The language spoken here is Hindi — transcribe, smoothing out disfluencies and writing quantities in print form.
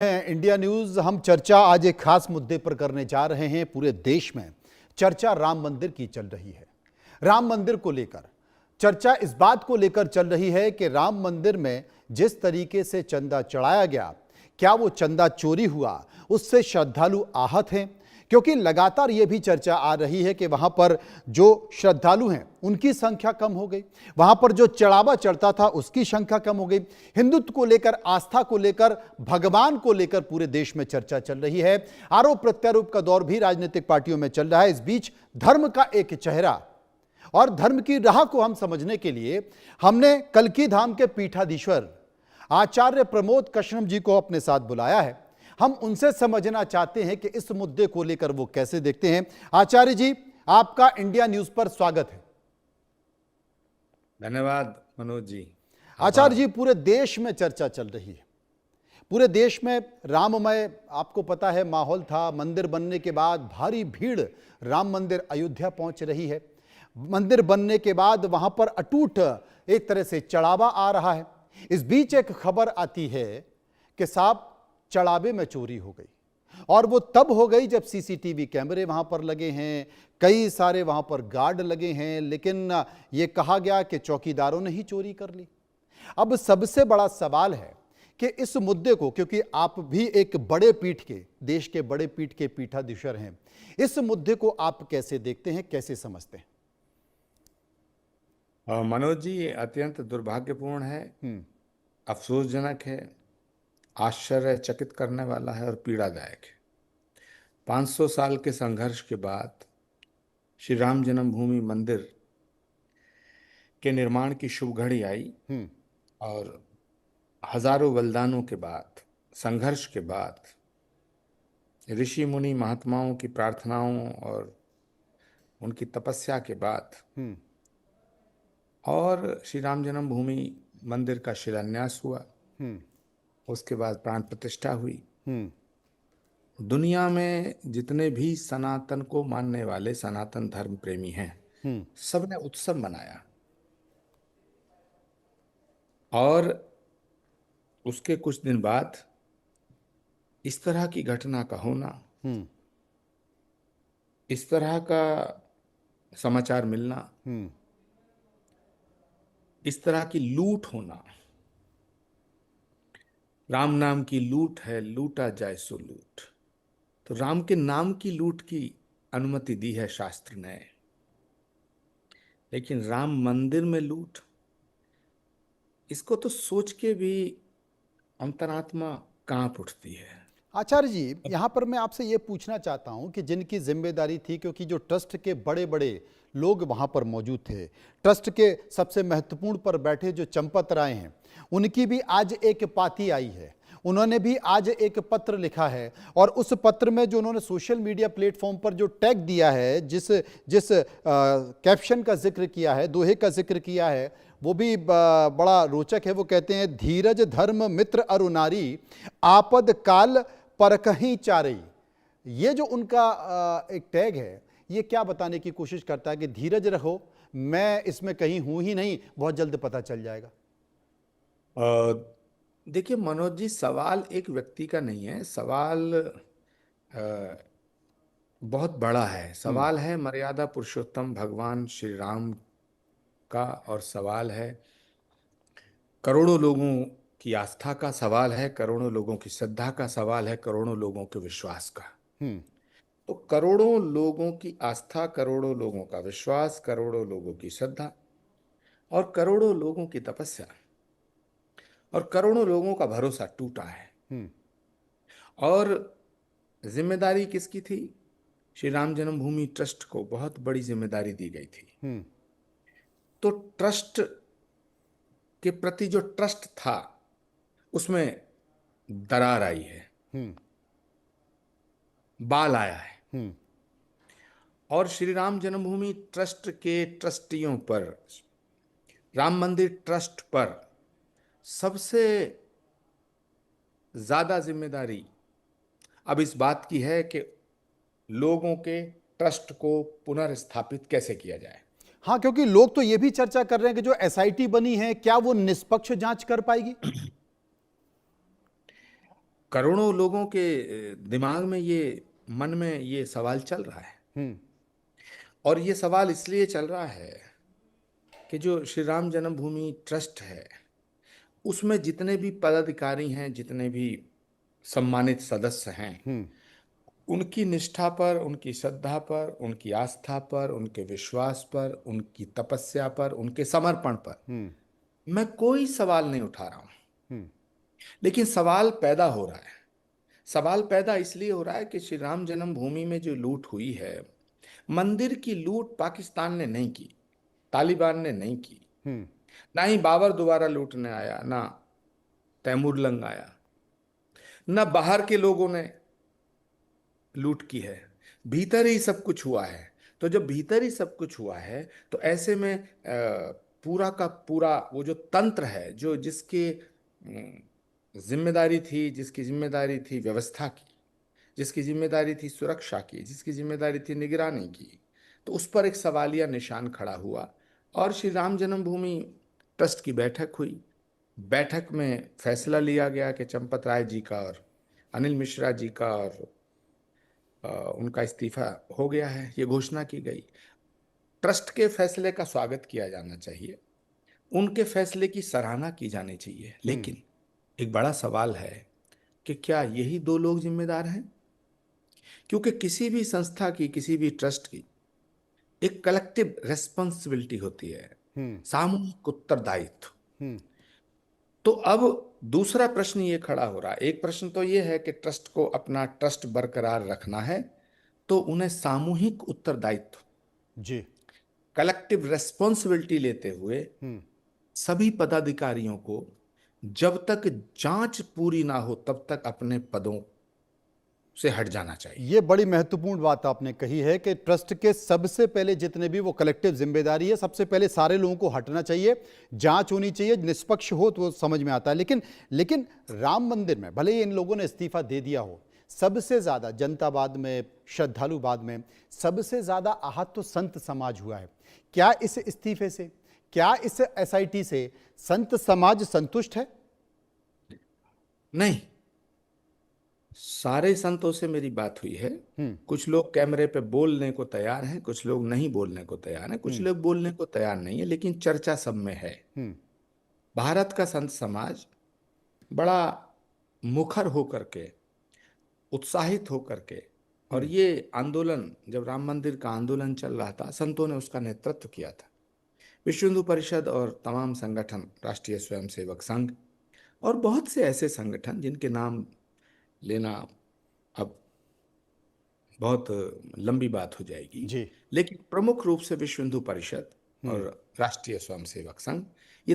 India news. हम चर्चा आज एक खास मुद्दे पर करने जा रहे हैं। पूरे देश में चर्चा राम मंदिर की चल रही है। राम मंदिर को लेकर चर्चा इस बात को लेकर चल रही है कि राम मंदिर में जिस तरीके से चंदा चढ़ाया गया, क्या वो चंदा चोरी हुआ, उससे श्रद्धालु आहत हैं। क्योंकि लगातार ये भी चर्चा आ रही है कि वहां पर जो श्रद्धालु हैं उनकी संख्या कम हो गई, वहां पर जो चढ़ावा चढ़ता था उसकी संख्या कम हो गई। हिंदुत्व को लेकर, आस्था को लेकर, भगवान को लेकर पूरे देश में चर्चा चल रही है। आरोप प्रत्यारोप का दौर भी राजनीतिक पार्टियों में चल रहा है। इस बीच धर्म का एक चेहरा और धर्म की राह को हम समझने के लिए हमने कल्की धाम के पीठाधीश्वर आचार्य प्रमोद कश्यप जी को अपने साथ बुलाया है। हम उनसे समझना चाहते हैं कि इस मुद्दे को लेकर वो कैसे देखते हैं। आचार्य जी, आपका इंडिया न्यूज पर स्वागत है। धन्यवाद मनोज जी। आचार्य जी, पूरे देश में चर्चा चल रही है। पूरे देश में राममय, आपको पता है, माहौल था। मंदिर बनने के बाद भारी भीड़ राम मंदिर अयोध्या पहुंच रही है। मंदिर बनने के बाद वहां पर अटूट एक तरह से चढ़ावा आ रहा है। इस बीच एक खबर आती है कि साहब चढ़ावे में चोरी हो गई, और वो तब हो गई जब सीसीटीवी कैमरे वहां पर लगे हैं, कई सारे वहां पर गार्ड लगे हैं, लेकिन ये कहा गया कि चौकीदारों ने ही चोरी कर ली। अब सबसे बड़ा सवाल है कि इस मुद्दे को, क्योंकि आप भी एक बड़े पीठ के, देश के बड़े पीठ के पीठाधीश्वर हैं, इस मुद्दे को आप कैसे देखते हैं, कैसे समझते हैं? मनोज जी, ये अत्यंत दुर्भाग्यपूर्ण है, अफसोसजनक है, आश्चर्यचकित करने वाला है और पीड़ादायक है। 500 साल के संघर्ष के बाद श्री राम जन्मभूमि मंदिर के निर्माण की शुभ घड़ी आई और हजारों बलिदानों के बाद, संघर्ष के बाद, ऋषि मुनि महात्माओं की प्रार्थनाओं और उनकी तपस्या के बाद और श्री राम जन्मभूमि मंदिर का शिलान्यास हुआ। उसके बाद प्राण प्रतिष्ठा हुई। दुनिया में जितने भी सनातन को मानने वाले सनातन धर्म प्रेमी हैं, सबने उत्सव मनाया। और उसके कुछ दिन बाद इस तरह की घटना का होना, इस तरह का समाचार मिलना, इस तरह की लूट होना, राम नाम की लूट है, लूटा जाए सो लूट। तो राम के नाम की लूट की अनुमति दी है शास्त्र ने, लेकिन राम मंदिर में लूट, इसको तो सोच के भी अंतरात्मा कांप उठती है। आचार्य जी, यहाँ पर मैं आपसे ये पूछना चाहता हूँ कि जिनकी जिम्मेदारी थी, क्योंकि जो ट्रस्ट के बड़े बड़े लोग वहाँ पर मौजूद थे, ट्रस्ट के सबसे महत्वपूर्ण पर बैठे जो चंपत राय हैं, उनकी भी आज एक पाती आई है। उन्होंने भी आज एक पत्र लिखा है, और उस पत्र में जो उन्होंने सोशल मीडिया प्लेटफॉर्म पर जो टैग दिया है, जिस जिस कैप्शन का जिक्र किया है, दोहे का जिक्र किया है, वो भी बड़ा रोचक है। वो कहते हैं, धीरज धर्म मित्र अरु नारी, आपद काल पर कहीं चारई। ये जो उनका एक टैग है, ये क्या बताने की कोशिश करता है कि धीरज रखो, मैं इसमें कहीं हूं ही नहीं, बहुत जल्द पता चल जाएगा। देखिए मनोज जी, सवाल एक व्यक्ति का नहीं है, सवाल बहुत बड़ा है। सवाल है मर्यादा पुरुषोत्तम भगवान श्री राम का, और सवाल है करोड़ों लोगों की आस्था का, सवाल है करोड़ों लोगों की श्रद्धा का, सवाल है करोड़ों लोगों के विश्वास का। तो करोड़ों लोगों की आस्था, करोड़ों लोगों का विश्वास, करोड़ों लोगों की श्रद्धा और करोड़ों लोगों की तपस्या और करोड़ों लोगों का भरोसा टूटा है। और जिम्मेदारी किसकी थी? श्री राम जन्मभूमि ट्रस्ट को बहुत बड़ी जिम्मेदारी दी गई थी। तो ट्रस्ट के प्रति जो ट्रस्ट था, उसमें दरार आई है, बाल आया है। और श्री राम जन्मभूमि ट्रस्ट के ट्रस्टियों पर, राम मंदिर ट्रस्ट पर सबसे ज्यादा जिम्मेदारी अब इस बात की है कि लोगों के ट्रस्ट को पुनर्स्थापित कैसे किया जाए। हाँ, क्योंकि लोग तो ये भी चर्चा कर रहे हैं कि जो एसआईटी बनी है, क्या वो निष्पक्ष जांच कर पाएगी? करोड़ों लोगों के दिमाग में ये, मन में ये सवाल चल रहा है। हम्म। और ये सवाल इसलिए चल रहा है कि जो श्री राम जन्मभूमि ट्रस्ट है, उसमें जितने भी पदाधिकारी हैं, जितने भी सम्मानित सदस्य हैं, हम्म। उनकी निष्ठा पर, उनकी श्रद्धा पर, उनकी आस्था पर, उनके विश्वास पर, उनकी तपस्या पर, उनके समर्पण पर हम्म। मैं कोई सवाल नहीं उठा रहा हूं। हम्म। लेकिन सवाल पैदा हो रहा है। सवाल पैदा इसलिए हो रहा है कि श्री राम जन्मभूमि में जो लूट हुई है, मंदिर की लूट पाकिस्तान ने नहीं की, तालिबान ने नहीं की, हम्म। ना ही बाबर दोबारा लूटने आया, ना तैमूर लंग आया, ना बाहर के लोगों ने लूट की है। भीतर ही सब कुछ हुआ है। तो जब भीतर ही सब कुछ हुआ है, तो ऐसे में पूरा का पूरा वो जो तंत्र है, जो जिसकी जिम्मेदारी थी, जिसकी जिम्मेदारी थी व्यवस्था की, जिसकी जिम्मेदारी थी सुरक्षा की, जिसकी जिम्मेदारी थी निगरानी की, तो उस पर एक सवालिया निशान खड़ा हुआ। और श्री राम जन्मभूमि ट्रस्ट की बैठक हुई। बैठक में फैसला लिया गया कि चंपत राय जी का और अनिल मिश्रा जी का और उनका इस्तीफा हो गया है, ये घोषणा की गई। ट्रस्ट के फैसले का स्वागत किया जाना चाहिए, उनके फैसले की सराहना की जानी चाहिए। हम्म। लेकिन एक बड़ा सवाल है कि क्या यही दो लोग जिम्मेदार हैं? क्योंकि किसी भी संस्था की, किसी भी ट्रस्ट की एक कलेक्टिव रेस्पॉन्सिबिलिटी होती है, हम्म। सामूहिक उत्तरदायित्व। हम्म। तो अब दूसरा प्रश्न ये खड़ा हो रहा है। एक प्रश्न तो ये है कि ट्रस्ट को अपना ट्रस्ट बरकरार रखना है, तो उन्हें सामूहिक उत्तरदायित्व, जी। कलेक्टिव रेस्पॉन्सिबिलिटी लेते हुए हम्म। सभी पदाधिकारियों को जब तक जांच पूरी ना हो तब तक अपने पदों से हट जाना चाहिए। ये बड़ी महत्वपूर्ण बात आपने कही है कि ट्रस्ट के सबसे पहले जितने भी वो कलेक्टिव जिम्मेदारी है, सबसे पहले सारे लोगों को हटना चाहिए, जांच होनी चाहिए, निष्पक्ष हो तो वो समझ में आता है। लेकिन लेकिन राम मंदिर में भले ही इन लोगों ने इस्तीफा दे दिया हो, सबसे ज्यादा जनतावाद में, श्रद्धालुवाद में सबसे ज्यादा आहत तो संत समाज हुआ है। क्या इस इस्तीफे से, क्या इस एसआईटी से संत समाज संतुष्ट है? नहीं, सारे संतों से मेरी बात हुई है। हम्म। कुछ लोग कैमरे पे बोलने को तैयार हैं, कुछ लोग नहीं बोलने को तैयार हैं, कुछ हम्म। लोग बोलने को तैयार नहीं है, लेकिन चर्चा सब में है। हम्म। भारत का संत समाज बड़ा मुखर होकर के, उत्साहित होकर के, और हम्म। ये आंदोलन, जब राम मंदिर का आंदोलन चल रहा था, संतों ने उसका नेतृत्व किया था। विश्व हिंदू परिषद और तमाम संगठन, राष्ट्रीय स्वयंसेवक संघ और बहुत से ऐसे संगठन जिनके नाम लेना अब बहुत लंबी बात हो जाएगी, जी। लेकिन प्रमुख रूप से विश्व हिंदू परिषद हम्म। और राष्ट्रीय स्वयंसेवक संघ, ये